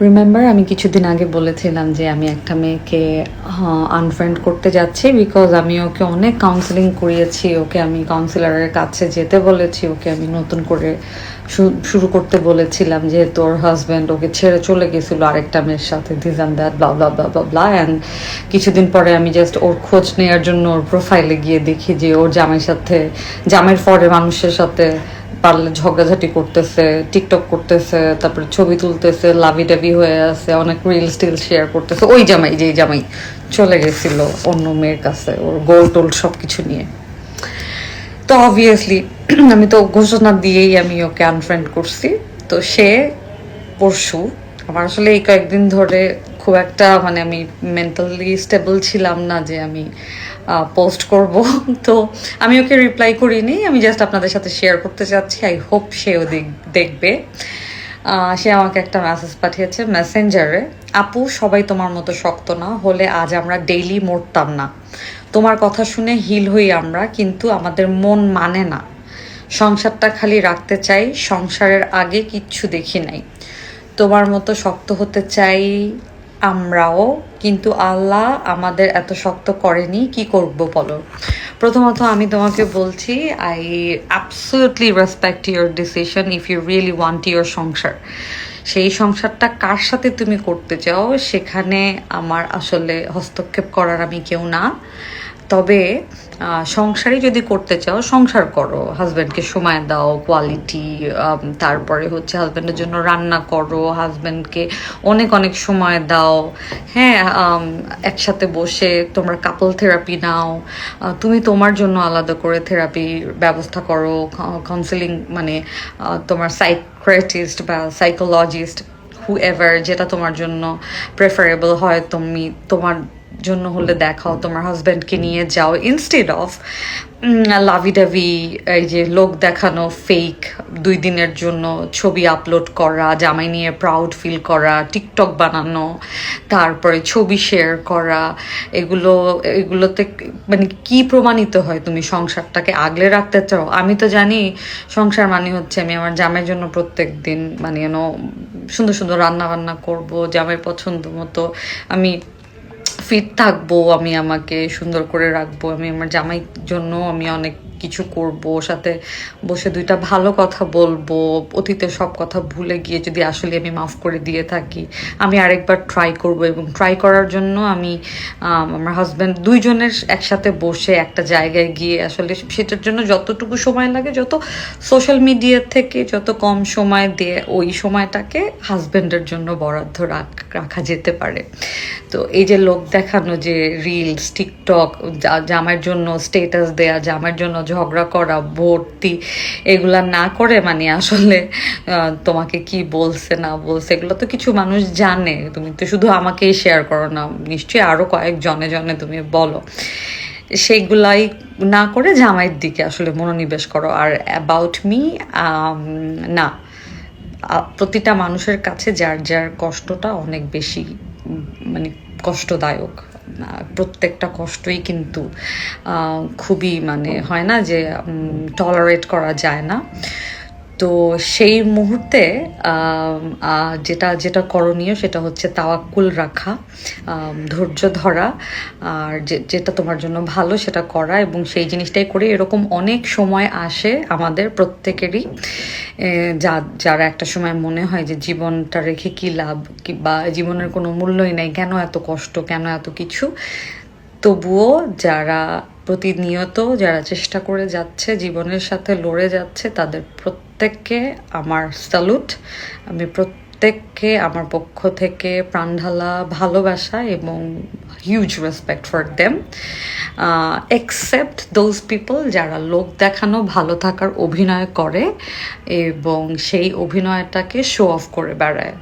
Remember আমি কিছুদিন আগে বলেছিলাম যে আমি একটা মেয়েকে আনফ্রেন্ড করতে যাচ্ছি, বিকজ আমি ওকে অনেক কাউন্সেলিং করিয়েছি, ওকে আমি কাউন্সিলরের কাছে যেতে বলেছি, ওকে আমি নতুন করে শুরু করতে বলেছিলাম যে তোর হাজব্যান্ড ওকে ছেড়ে চলে গেছিলো আরেকটা মেয়ের সাথে, this and that blah blah blah blah blah. And কিছুদিন পরে আমি জাস্ট ওর খোঁজ নেওয়ার জন্য ওর প্রোফাইলে গিয়ে দেখি যে ওর জামাইয়ের পরে মানুষের সাথে পারলে ঝগড়াঝাটি করতেছে, টিকটক করতেছে, তারপরে ছবি তুলতেছে, লাভি টাভি হয়ে আছে, অনেক রিলস টিল শেয়ার করতেছে। ওই জামাই যেই জামাই চলে গেছিল অন্য মেয়ের কাছে ওর গোল টোল সব কিছু নিয়ে। তো অবভিয়াসলি আমি তো ঘোষণা দিয়েই আমি ওকে আনফ্রেন্ড করছি। তো সে পরশু, আমার আসলে এই কয়েকদিন ধরে খুব একটা মানে আমি মেন্টালি স্টেবল ছিলাম না যে আমি পোস্ট করব। তো আমি ওকে রিপ্লাই করিনি, আমি জাস্ট আপনাদের সাথে শেয়ার করতে চাচ্ছি। আই হোপ সেও দেখবে। সে আমাকে একটা মেসেজ পাঠিয়েছে মেসেঞ্জারে, আপু সবাই তোমার মতো শক্ত না হলে আজ আমরা ডেইলি মরতাম না। তোমার কথা শুনে হিল হই আমরা, কিন্তু আমাদের মন মানে না। সংসারটা খালি রাখতে চাই, সংসারের আগে কিচ্ছু দেখি নাই। তোমার মতো শক্ত হতে চাই আমরাও, কিন্তু আল্লাহ আমাদের এত শক্ত করেনি, কি করব বলো। প্রথমত আমি তোমাকে বলছি, I absolutely respect your decision if you really want your সংসার। সেই সংসারটা কার সাথে তুমি করতে চাও সেখানে আমার আসলে হস্তক্ষেপ করার আমি কেউ না। তবে সংসারই যদি করতে চাও সংসার করো, হাজব্যান্ডকে সময় দাও, কোয়ালিটি, তারপরে হচ্ছে হাজব্যান্ডের জন্য রান্না করো, হাজব্যান্ডকে অনেক অনেক সময় দাও। হ্যাঁ, একসাথে বসে তোমরা কাপল থেরাপি নাও, তুমি তোমার জন্য আলাদা করে থেরাপির ব্যবস্থা করো, কাউন্সেলিং মানে তোমার সাইকিয়াট্রিস্ট বা সাইকোলজিস্ট হুএভার যেটা তোমার জন্য প্রেফারেবল হয় তুমি তোমার জন্য হলে দেখাও, তোমার হাজব্যান্ডকে নিয়ে যাও, ইনস্টেড অফ লাভি ডাভি এই যে লোক দেখানো ফেক 2 দিনের জন্য ছবি আপলোড করা, জামাই নিয়ে প্রাউড ফিল করা, টিকটক বানানো, তারপরে ছবি শেয়ার করা। এগুলোতে মানে কি প্রমাণিত হয় তুমি সংসারটাকে আগলে রাখতে চাও? আমি তো জানি সংসার মানে হচ্ছে আমি আমার জামাইয়ের জন্য প্রত্যেক দিন মানে সুন্দর সুন্দর রান্না বান্না করবো, জামাইয়ের পছন্দ মতো আমি ফিট থাকবো, আমি আমাকে সুন্দর করে রাখবো, আমি আমার জামাইয়ের জন্য আমি অনেক কিছু করব, সাথে বসে 2টা ভালো কথা বলবো, অতীতের সব কথা ভুলে গিয়ে যদি আসলে আমি মাফ করে দিয়ে থাকি আমি আরেকবার ট্রাই করব। এবং ট্রাই করার জন্য আমি আমার হাজব্যান্ড 2জনের একসাথে বসে একটা জায়গায় গিয়ে আসলে সেটার জন্য যতটুকু সময় লাগে, যত সোশ্যাল মিডিয়া থেকে যত কম সময় দিয়ে ওই সময়টাকে হাজব্যান্ডের জন্য বরাদ্দ রাখা যেতে পারে। তো এই যে লোক দেখানো যে রিলস, টিকটক, জামাইয়ের জন্য স্টেটাস দেয়া, জামাইয়ের জন্য ঝগড়া করা ভর্তি, এগুলা না করে মানে আসলে তোমাকে কি বলছে না বলছে এগুলো তো কিছু মানুষ জানে, তুমি তো শুধু আমাকেই শেয়ার করো না, নিশ্চয়ই আরও কয়েক জনে তুমি বলো। সেইগুলাই না করে জামাইয়ের দিকে আসলে মনোনিবেশ করো। আর অ্যাবাউট মি, না, প্রতিটা মানুষের কাছে যার যার কষ্টটা অনেক বেশি মানে কষ্টদায়ক। প্রত্যেকটা কষ্টই কিন্তু খুবই মানে হয় না যে টলারেট করা যায় না। তো সেই মুহূর্তে যেটা যেটা করণীয় সেটা হচ্ছে তাওয়াক্কুল রাখা, ধৈর্য ধরা, আর যেটা তোমার জন্য ভালো সেটা করা, এবং সেই জিনিসটাই করে। এরকম অনেক সময় আসে আমাদের প্রত্যেকেরই, যারা একটা সময় মনে হয় যে জীবনটা রেখে কি লাভ, বা জীবনের কোনো মূল্যই নেই, কেন এত কষ্ট, কেন এত কিছু। তবুও যারা প্রতিনিয়ত যারা চেষ্টা করে যাচ্ছে, জীবনের সাথে লড়ে যাচ্ছে, তাদের প্রত্যেককে আমার স্যালুট। আমি প্রত্যেককে আমার পক্ষ থেকে প্রাণঢালা ভালোবাসা এবং huge respect for them, except those people যারা লোক দেখানো ভালো থাকার অভিনয় করে এবং সেই অভিনয়টাকে শো অফ করে বেড়ায়।